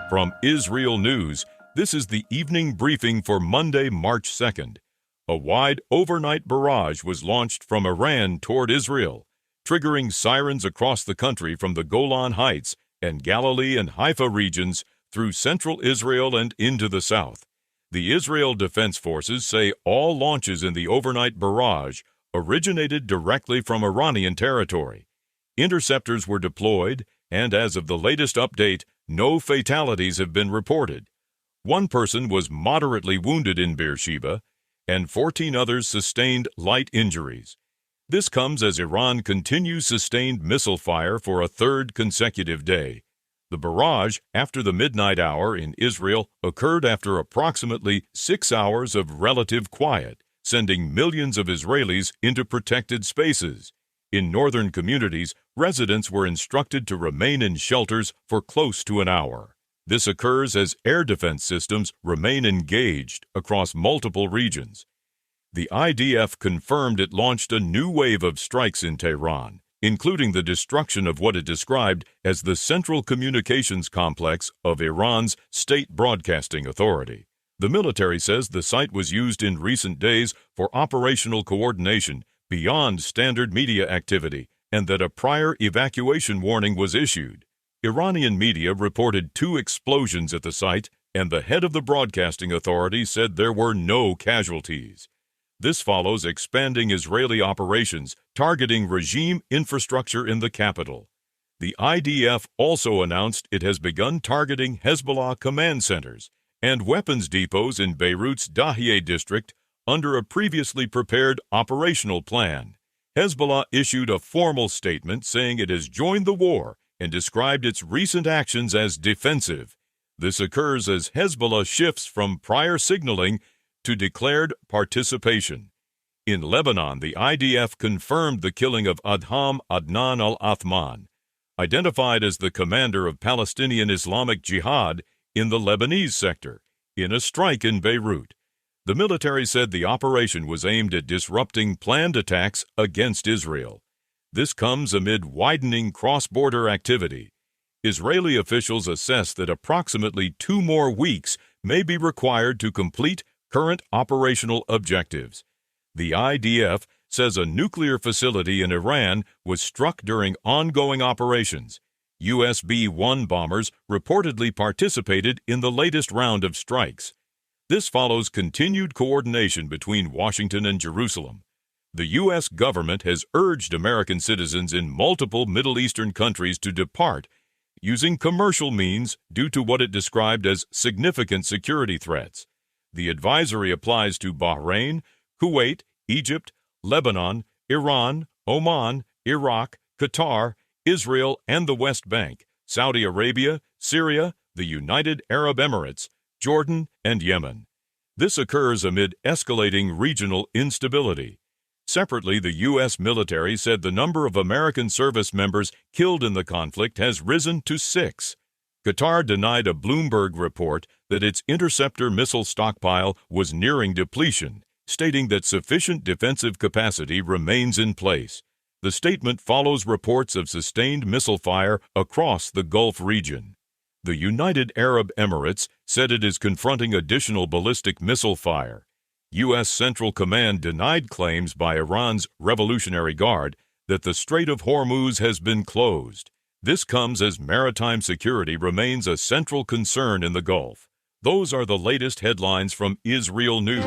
From IsReal News, this is the evening briefing for Monday, March 2nd. A wide overnight barrage was launched from Iran toward Israel, triggering sirens across the country from the Golan Heights and Galilee and Haifa regions through central Israel and into the south. The Israel Defense Forces say all launches in the overnight barrage originated directly from Iranian territory. Interceptors were deployed, and as of the latest update, no fatalities have been reported. One person was moderately wounded in Beersheba, and 14 others sustained light injuries. This comes as Iran continues sustained missile fire for a third consecutive day. The barrage, after the midnight hour in Israel, occurred after approximately 6 hours of relative quiet, sending millions of Israelis into protected spaces. In northern communities, residents were instructed to remain in shelters for close to an hour. This occurs as air defense systems remain engaged across multiple regions. The IDF confirmed it launched a new wave of strikes in Tehran, including the destruction of what it described as the central communications complex of Iran's state broadcasting authority. The military says the site was used in recent days for operational coordination beyond standard media activity, and that a prior evacuation warning was issued. Iranian media reported 2 explosions at the site, and the head of the broadcasting authority said there were no casualties. This follows expanding Israeli operations targeting regime infrastructure in the capital. The IDF also announced it has begun targeting Hezbollah command centers and weapons depots in Beirut's Dahiyeh district under a previously prepared operational plan. Hezbollah issued a formal statement saying it has joined the war and described its recent actions as defensive. This occurs as Hezbollah shifts from prior signaling to declared participation. In Lebanon, the IDF confirmed the killing of Adham Adnan al-Athman, identified as the commander of Palestinian Islamic Jihad in the Lebanese sector, in a strike in Beirut. The military said the operation was aimed at disrupting planned attacks against Israel. This comes amid widening cross-border activity. Israeli officials assess that approximately 2 more weeks may be required to complete current operational objectives. The IDF says a nuclear facility in Iran was struck during ongoing operations. US B-1 bombers reportedly participated in the latest round of strikes. This follows continued coordination between Washington and Jerusalem. The U.S. government has urged American citizens in multiple Middle Eastern countries to depart using commercial means due to what it described as significant security threats. The advisory applies to Bahrain, Kuwait, Egypt, Lebanon, Iran, Oman, Iraq, Qatar, Israel and the West Bank, Saudi Arabia, Syria, the United Arab Emirates, Jordan, and Yemen. This occurs amid escalating regional instability. Separately, the U.S. military said the number of American service members killed in the conflict has risen to 6. Qatar denied a Bloomberg report that its interceptor missile stockpile was nearing depletion, stating that sufficient defensive capacity remains in place. The statement follows reports of sustained missile fire across the Gulf region. The United Arab Emirates said it is confronting additional ballistic missile fire. U.S. Central Command denied claims by Iran's Revolutionary Guard that the Strait of Hormuz has been closed. This comes as maritime security remains a central concern in the Gulf. Those are the latest headlines from IsReal News.